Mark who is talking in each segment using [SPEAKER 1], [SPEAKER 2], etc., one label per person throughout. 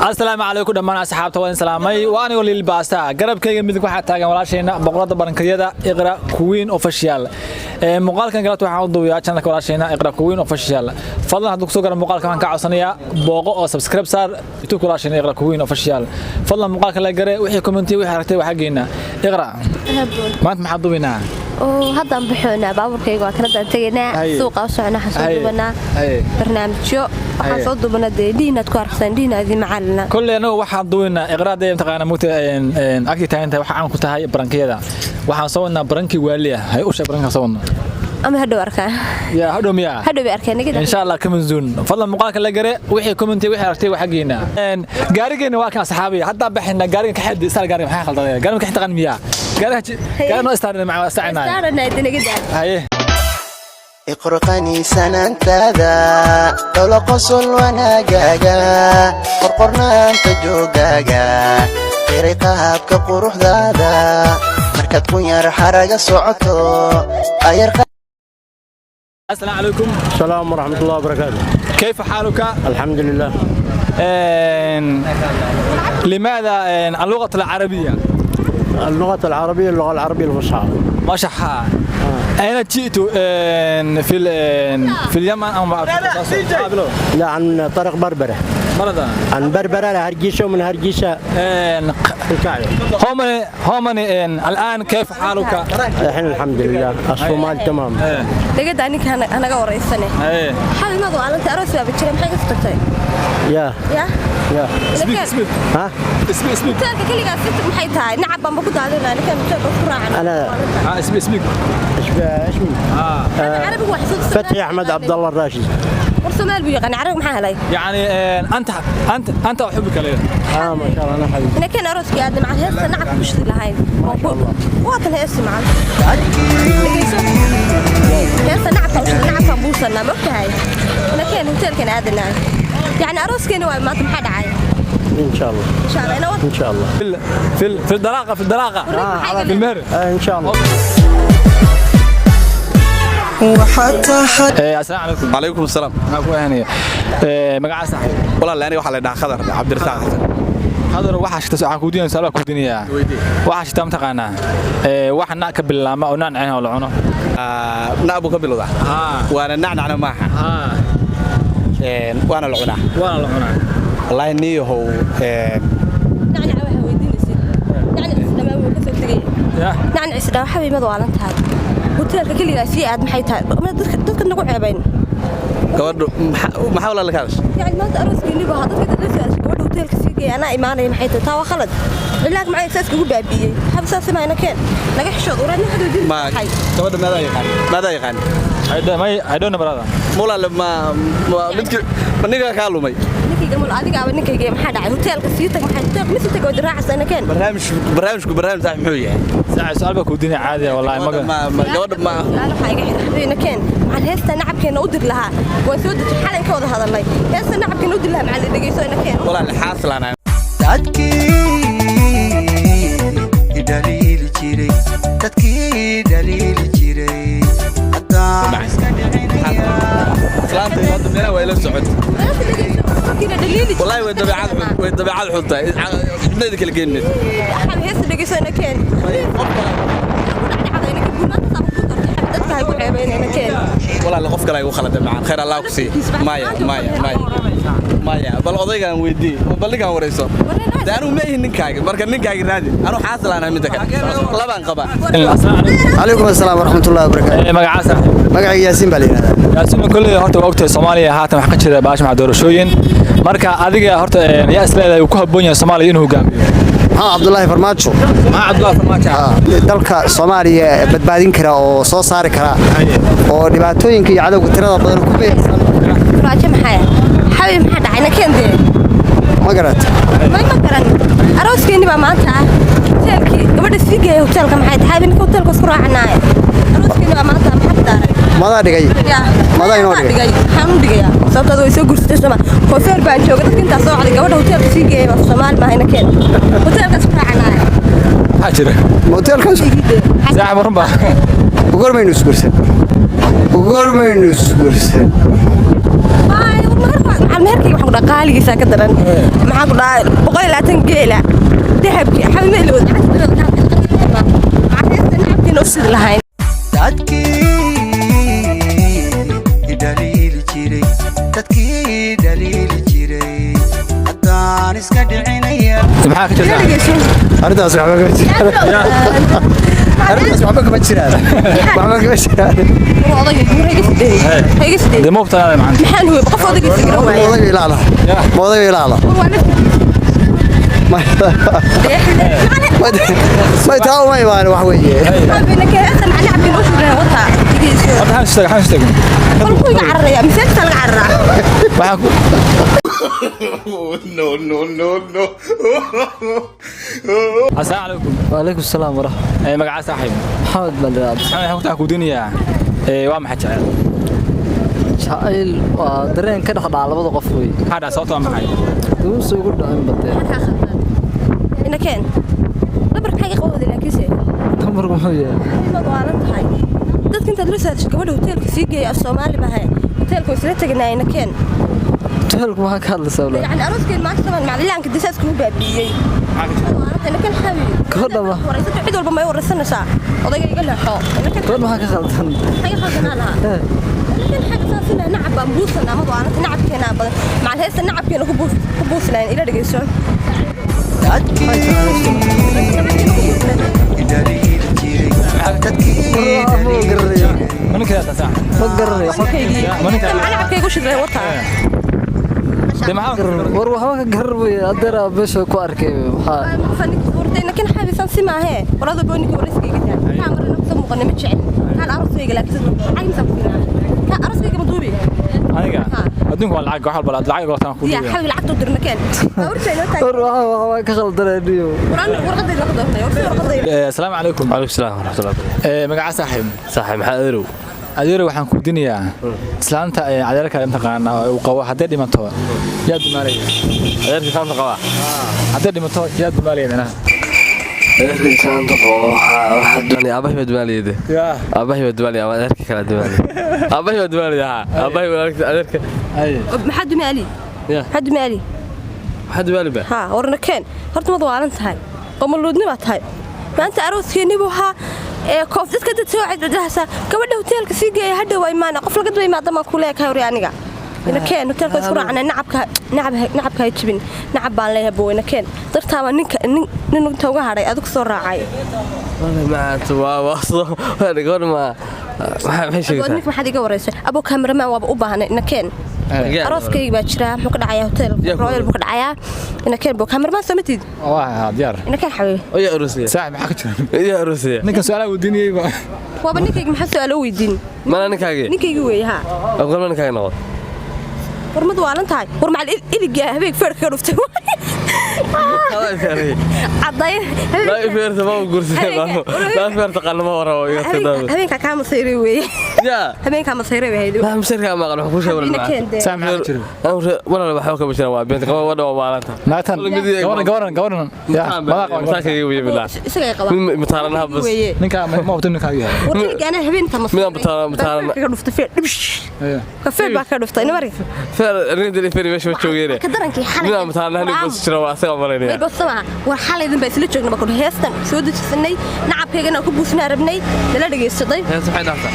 [SPEAKER 1] السلام عليكم دمان أصحاب توين سلامي وأنا أقول للباستا قرب كي مدك واحد تاجا ولا شيء بقرة برنكيدا اقرأ كوين أوفيشال مقال كان قلت واحد ضويا عشان ولا شيء اقرأ كوين أوفيشال فضلا هدوك سكر مقال كمان كعصنية بوقو أو سبسكرايب صار يتوك ولا شيء اقرأ كوين أوفيشال فضلا مقال كلا قرأ وحي كومنتي وحي حركتي وحقينا اقرأ ما أنت محضوينا
[SPEAKER 2] هذا بحنا باوركيغا كندا تجينا سوق وسعنا حسودنا برنامجyo waxaan soo duubana deedina ku arxsan diinaadi macalina
[SPEAKER 1] kulleena waxaan duubina iqraada ay taqaana mugta agtiinta waxa aan ku tahay barankiyada waxaan soo wadnaa baranki waaliya hay u sheeg baranka soo wadnaa
[SPEAKER 2] ama hadhow arkaa
[SPEAKER 1] ya hadhow miya
[SPEAKER 2] hadhow arkeenigida
[SPEAKER 1] insha Allah kaman zoon fadlan muqaalka la gare wixii comment wixii aragtay waxa geena gaarigeena waa ka saxaabiya hadda baxina gaariga ka xid isal gaariga maxay khaldaday gaariga ka xitaqan miya gaariga noo istaarna maca saacina
[SPEAKER 2] istaarna dinigida
[SPEAKER 1] haye
[SPEAKER 3] اقرقني سننتذا دولة قصل وناقاقا قرقرنا انت جوقاقا طريقها بك قروح ذاذا مركز كونيار حرق صعطو
[SPEAKER 1] السلام عليكم
[SPEAKER 4] السلام ورحمة الله وبركاته
[SPEAKER 1] كيف حالك؟
[SPEAKER 4] الحمد لله
[SPEAKER 1] لماذا اللغة العربية؟
[SPEAKER 4] اللغة العربية اللغة العربية الفصحى
[SPEAKER 1] ما شاء أين جئت في اليمن أو
[SPEAKER 4] لا عن طريق بربرة
[SPEAKER 1] مرضى
[SPEAKER 4] عن بربرة لهرجيشة ومن هرجيشة الكعبة
[SPEAKER 1] هم الآن كيف حالك؟
[SPEAKER 4] الحين الحمد لله الصومال تمام
[SPEAKER 2] لقد أنك أنا قوري السنة حالي ما ضوء أنت أروس بقى بتشيل محيط ستة
[SPEAKER 4] يا
[SPEAKER 1] اسمي
[SPEAKER 4] ها
[SPEAKER 1] اسمي
[SPEAKER 2] تلك كل قاعد ست محيط هاي نعب بام بقول هذا أنا كان بتشيل
[SPEAKER 4] أنا
[SPEAKER 1] اسمي
[SPEAKER 4] اسمي
[SPEAKER 2] أنا عربي واحد
[SPEAKER 4] فتحي أحمد عبد الله الراشد
[SPEAKER 2] ورسومال بيجي أنا عربي محل علي
[SPEAKER 1] يعني أنت أحبك ليه
[SPEAKER 4] ما شاء الله أنا حبيبي
[SPEAKER 2] أنا كان أروس قاعد مع هسه نعب مش لهاي واطن هسه معنا هسه نعب بوصلنا مكة هاي أنا كان هتل كان عادنا يعني أروس كانوا ما تمحد عاي
[SPEAKER 4] إن شاء الله
[SPEAKER 2] إن شاء الله أنا
[SPEAKER 4] إن شاء الله
[SPEAKER 1] في الدراقة في المهر
[SPEAKER 4] إن شاء الله
[SPEAKER 1] السلام عليكم
[SPEAKER 5] وعليكم السلام
[SPEAKER 1] معكم هنيه مقعد صاحب
[SPEAKER 5] والله لا أنا waxa la dhahaa Khadar Cabdi Rasaaq
[SPEAKER 1] Khadar waxa shita soo xakuudin sala ku diniya waxa shita mataqaana waxa na ka bilaama oo naan ceen oo la cuno
[SPEAKER 5] naabu ka bilowda waana nacnacna maaha waana la cunaa wallahi niyahow
[SPEAKER 2] نعنع waxa weydiinaysid nacnac isdama wuu ka soo tagay nacnac isdama xabiimadu waa lan tahay hotelka kaliya si aad maxay tahay dadka nagu ceebayn
[SPEAKER 5] gabadhu maxaa wala la kaas
[SPEAKER 2] يعني ما أروسكي اللي بها dadka dadka gabadha hotelka si geey ana imaanay maxay tahay taa waa khalad ilaag maxay saaska ugu baabiyay habsa sameeyna keen laga xishood urana hadu diin
[SPEAKER 5] ma gabadha maada yaqaan
[SPEAKER 1] I don't know brother
[SPEAKER 5] mula ma midki maniga ka lumay
[SPEAKER 2] ninkii gamal adiga aba ninkii maxaa dhacay hotelka si tag maxay tag mise tag oo diraacsan keen
[SPEAKER 5] barnaamijku sax muxuu yahay
[SPEAKER 1] ساعة سؤال بكوديني عادي والله
[SPEAKER 5] ما gabadha ma
[SPEAKER 2] أنا حاجة حبينا كان مع هسه نعب كان أودر لها وسودة حالا كوض هذا الله هسه نعب كان أودر لها مع اللي دقيسوا أنا كان
[SPEAKER 5] والله الحاصل أنا
[SPEAKER 3] دليل جيري تدكي دليل جيري
[SPEAKER 5] سلامتي هذا من وين السعود
[SPEAKER 2] كده دليل
[SPEAKER 5] والله والطبيعة الحطة ابنك اللي كنت
[SPEAKER 2] هسه دقيسوا أنا كان
[SPEAKER 5] والله القف كلا يقول خلده معان خير الله كسي مايا بل أضيق أنا ويدي بل لقى وريسو ده أنا ما يهنكاج مركز نكاج نادي أنا حاصل أنا مدك لا بنقبا
[SPEAKER 3] عليكم السلام ورحمة الله وبركاته
[SPEAKER 1] مقعد صاحب
[SPEAKER 3] مقعد ياسين بالينا
[SPEAKER 1] ياسين كل هرت وقت Soomaaliya haatan wax ka jira baash ma doorashooyin marka adiga horta yaa isleedahay ku habboon yahay Soomaaliya inuu hogaamiyo
[SPEAKER 3] عبد الله فرماتشو
[SPEAKER 1] عبد الله فرماتشو
[SPEAKER 3] dalka Soomaaliya badbaadin kara oo soo saari kara oo dhibaatooyinka iyo cadawga tirada badan ku beersan
[SPEAKER 2] راجع محيا حبيب محد عنا كان ده
[SPEAKER 3] ma garat
[SPEAKER 2] ما garan أروسكي إني بمعنتها hotelkii gabadha sii geeyay hotelka maxay tahay in hotelka isku raacnaa أروسكي إني بمعنتها maxad daaray
[SPEAKER 3] mada dhigay mada inoo dhigay
[SPEAKER 2] waxaan u dhigayaa sababtoo way soo gursatay sama hotel baan joogay dadka inta soo cali gabadha hotelka sii geeyay waa Soomaali ma hayna keen hotelka isku raacnaa
[SPEAKER 1] حاجة
[SPEAKER 3] hotelka
[SPEAKER 1] ساعة مربع
[SPEAKER 3] ugoormaynu isgursan
[SPEAKER 2] ما macaan meherkayga waxaan ku dhahay qaaligiisa ka daran maxaan ku dhahay 120 geela dahabki xabime ilo macaan oo sid lahayn
[SPEAKER 6] dadkii dhaliili jiray haddaan iska dhicinaya
[SPEAKER 1] maxaa ka jirta
[SPEAKER 3] arrintaas waxba kama jiraan
[SPEAKER 1] dee moobtaa macaan
[SPEAKER 2] maxaan huwa qof odaygiisa garan waayay
[SPEAKER 3] moodaga ilaala ما يتعاون ما يبان وحوية
[SPEAKER 2] بينك أصلا أنا عبد الأشهر وطا
[SPEAKER 1] حاشتك
[SPEAKER 2] والكل يعرّي مثل سلق عرّا
[SPEAKER 6] no
[SPEAKER 1] السلام عليكم
[SPEAKER 4] وعليكم السلام ورحمة
[SPEAKER 1] مقعد صاحب
[SPEAKER 4] محمد بن رياض
[SPEAKER 1] waxaan ku tahay duniya waa maxay
[SPEAKER 4] jacayl waa dareen ka dhaxdhaa labada qof way
[SPEAKER 1] hada sababtoo maxay
[SPEAKER 4] uu soo ugu dhacay badee
[SPEAKER 2] إن كان لبرك حاجة قوة لكن سير
[SPEAKER 4] tamar ma yahay
[SPEAKER 2] ما ضالنت هاي دتك أنت درست شكوى هوتيل كسيجي الصومالي بهاي هوتيل كويسلت جنا إن كان
[SPEAKER 4] hotelku ma ka hadlaysaa walaal
[SPEAKER 2] يعني أروس كل ما أكتب مع اللي عنك الدساس كله بابي إن كان حبيبي
[SPEAKER 4] كهرباء
[SPEAKER 2] ورئيسة عيد والبما يورثنا ساعة وضيق يقول له حق إن كان
[SPEAKER 4] كل ما ka khaldan
[SPEAKER 2] حاجة خلنا لها لكن حاجة صافنا نعب بوسنا ما ضالنت نعب كنا مع الهيس نعب كنا كبوس لين إلى دقيقة
[SPEAKER 1] من كذا تساع
[SPEAKER 4] ma garanayo
[SPEAKER 2] أنا عبكي وش ذا وطا
[SPEAKER 1] دي معاك
[SPEAKER 4] war waxba ka garanayo adeera beesha ku arkay waxa
[SPEAKER 2] فنك ورتين كان حابي سنسي معاه وراد بوني كورسكي جدا كان مرة نفس مقنمة شعر كان أرس ويجي لكن عين سبكنا كان أرس ويجي مطوبي
[SPEAKER 1] aniga adduunka waa lacag waxa balad lacag goortaan ku
[SPEAKER 2] يا حبيبي العقد ودر مكان ورتين
[SPEAKER 4] war waxa ka khaldanayo
[SPEAKER 2] ورقد ورقد
[SPEAKER 1] السلام عليكم
[SPEAKER 7] وعليكم السلام ورحمة الله وبركاته
[SPEAKER 1] magaca saaxiib
[SPEAKER 7] صاحب maxaa adeerow
[SPEAKER 1] adeero waxaan ku dinayaa islaanta adeerka inta qaana uu qabo hadday dhimato yaa dumaalaya
[SPEAKER 7] adeerkii faamta qaba
[SPEAKER 1] hadday dhimato yaa dumaalaya macnaha
[SPEAKER 7] adeerkii faamta qaba waxa doonay aabahay badmaaliyada
[SPEAKER 1] yaa
[SPEAKER 7] aabahay badmaaliyada ama adeerkii kala badmaaliyada aabahay badmaaliyada aabahay adeerka
[SPEAKER 1] ay
[SPEAKER 2] محد مالي
[SPEAKER 7] يا.
[SPEAKER 2] حد مالي
[SPEAKER 7] waxa badmaali ba
[SPEAKER 2] ها ورنا كان هرت ما ضوالنت هاي قملودني بات هاي ما أنت أروس كيني بوها كوف دتك تسوي بدهسا كبده هوتيل كسيجي هدا ويمانا قفل قد ويما دما كلها هوري أنيقا إن كان هوتيل كسرعة عنا نعب هاي تبين نعب بان ليه بو إن كان درتها نين توجه هاي أدوك سرعة عاي
[SPEAKER 7] ما توا وصل هذا قول ما ما شيء
[SPEAKER 2] أقول لك ما حد يجوريس أبو كاميرا ما وأبو بهنا إن كان أروس كي بشرا ممكن عيا هوتيل رويال ممكن عيا إن كان بو كاميرا ما سمتيد
[SPEAKER 1] waa diyaar
[SPEAKER 2] إن كان حبيبي
[SPEAKER 7] يا روسيا
[SPEAKER 1] saaxiib maxaa ka jira
[SPEAKER 7] يا روسيا
[SPEAKER 1] ninkan su'aalaha uu diniyay ba
[SPEAKER 2] وابنك محسو ألو يدين
[SPEAKER 7] ما أنا كاجي
[SPEAKER 2] نيك يجوي ها
[SPEAKER 7] أقول ما أنا كاجي نقول
[SPEAKER 2] ورمض والنتاي ورمع الإلقى هبيك فرق كرفته
[SPEAKER 7] خلاص يا ري
[SPEAKER 2] عضاين
[SPEAKER 7] لا يفير تمام قرصي لا يفير تقلم ورا يقتدى
[SPEAKER 2] هبيك كام مصيري وي
[SPEAKER 7] يا
[SPEAKER 2] هبيك كام مصيري وي هيدو
[SPEAKER 7] ما مسيرك ما قال حكوش ولا
[SPEAKER 2] إنك كان
[SPEAKER 1] saaxiib maxaa ka jira
[SPEAKER 7] ولا بحوك بشنا وبنت كمان ولا وبالانتا
[SPEAKER 1] naagtan gawaran yaa
[SPEAKER 7] مساك يجي بالله
[SPEAKER 2] إسقى قبا
[SPEAKER 7] متعرنها بس
[SPEAKER 1] ninka ma waqti ninka yahay
[SPEAKER 2] ورمع أنا هبين تمص
[SPEAKER 7] من متعرن
[SPEAKER 2] كرفت فين كفيل بقى كرفت أنا مري
[SPEAKER 7] فر ريد اللي فيري مش وجوغيري
[SPEAKER 2] كدرنكي حالي
[SPEAKER 7] من متعرنها بس شروا اسا مرينيا
[SPEAKER 2] بس سمع وحالي إذا بس ليش جنب كل هيستن شو دي تسني نعب كيجنا كبوسنا ربني لا دقي الصدي
[SPEAKER 7] هي صحيح دافع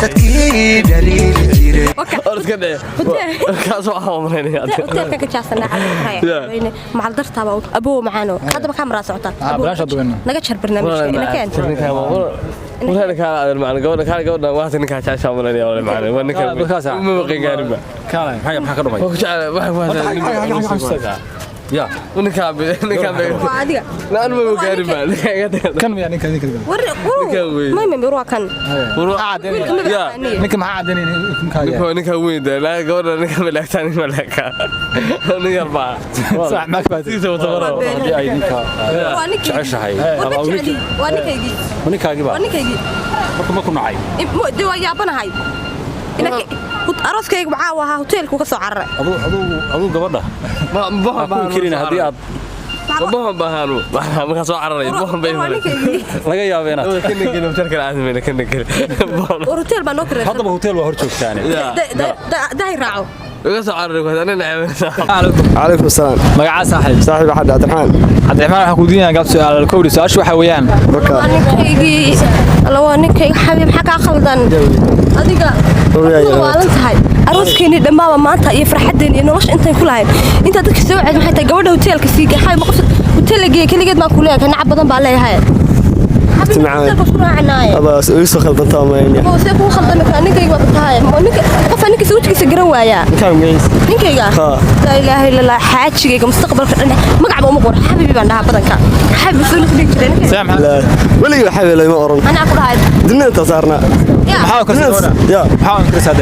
[SPEAKER 6] dadkii dhaliili jiray
[SPEAKER 7] أرد كده كاس واحد مرينيا
[SPEAKER 2] هوتيل كجاسنا على مع الدرتا أبوه معانو هذا ما كان راسه عطا
[SPEAKER 1] balaasha duwina
[SPEAKER 2] naga jar barnaamijka ina keen
[SPEAKER 7] وهذا كان هذا المعنى قولنا واحد انك عايش عملنا ولا معنى وانك ما بقي قاربه
[SPEAKER 1] kaalay maxaa ka dhumay
[SPEAKER 7] واحد يا وانك
[SPEAKER 2] adiga
[SPEAKER 7] لا انا ما بقي قاربه
[SPEAKER 1] kan miyaa ninka
[SPEAKER 2] ما بيروح كان
[SPEAKER 7] يا
[SPEAKER 1] ninka maxaa cadeynay ninka yahay
[SPEAKER 7] ninka weyn لا قولنا ninka ملاكتاني ملاكا ني اربعه
[SPEAKER 1] صح ما كفايتي hadii ay ninka jeceshahay
[SPEAKER 2] ninkaygii
[SPEAKER 1] marka ma ku nacay
[SPEAKER 2] de waa yaabanahay arooskayga maxaa ahaa hoteelku ka soo cararay
[SPEAKER 1] aduu gabadha
[SPEAKER 7] ما
[SPEAKER 1] ku kirina hadii aad
[SPEAKER 7] بوهم بهانو ما كان سو عرري بوهم بين
[SPEAKER 1] laga yaabo inaad
[SPEAKER 7] كنا كنا مشاركة عازمين كنا كنا
[SPEAKER 2] hotel baa noo kiray
[SPEAKER 1] haddaba hotel waa hor joogtaane
[SPEAKER 2] dahay raaco
[SPEAKER 7] laga soo cararay أنا نعم
[SPEAKER 3] calaykum asalaam
[SPEAKER 1] magacaa saaxiib
[SPEAKER 3] saaxiib axad cabdiraxmaan
[SPEAKER 1] cabdiraxmaan waxaan ku diinayaa gaab su'aal alkowri su-aashu waxa weeyaan
[SPEAKER 2] ninkaygii waa ninkayga xabiib maxaa kaa khaldan adiga waalan tahay arooskeenii dhammaaba maanta iyo farxaddeen iyo nolosha intayn ku lahayn intaa dadka soo ceed maxay tahay gabadha hoteelka sii gay xabiib qof hotel la geeyay keligeed baan ku leeyahay nacab badan baa leeyahay
[SPEAKER 3] iisoo khaldantaa
[SPEAKER 2] see kugu khaldami karaa ninkayga waa tahay qofa ninkiisa wejigiisa garan waayaa ninkayga laa ilaaha illa allah xaajigayga mustaqbalka dhan magacba uma qor xabiibi baan dhahaa badanka xabiib soo dhihi jiray
[SPEAKER 3] weliga xabiib lama oran
[SPEAKER 2] anaa ku dhahay
[SPEAKER 3] dunida inta saarnaa
[SPEAKER 1] maxaa ka soo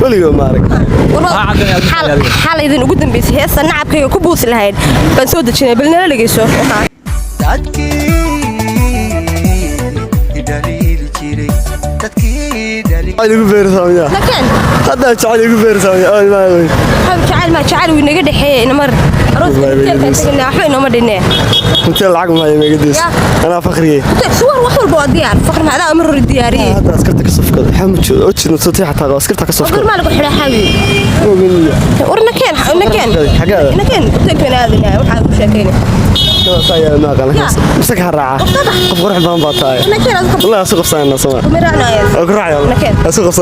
[SPEAKER 3] weliga maarag
[SPEAKER 2] xal idin ugu dambeysay heesta nacabkayga ku buusi lahayd baan soo dejinay bal nala dhegeyso
[SPEAKER 3] hadda jacayl igu
[SPEAKER 2] jacayl ma jacayl wuu inaga dhexeeyey inamar waxba inooma dhinee
[SPEAKER 3] hotel lacag ma hayo meegadiis anaa fakriye
[SPEAKER 2] suwar wax walba waa diyaar fakri macdaa amar hore diyaariyey
[SPEAKER 3] hadda askarta ka safkada xamud ojidna soo xataa askarta ka safkada
[SPEAKER 2] fakri maaligu xidhaa xawi war nakeen hotelkan aadinaa waxaa ku sheekeynay
[SPEAKER 3] مسك هالراعة قف قرح بان باطاي والله اسوق صاينا سما
[SPEAKER 2] مرانا
[SPEAKER 3] اقرع يلا اسوق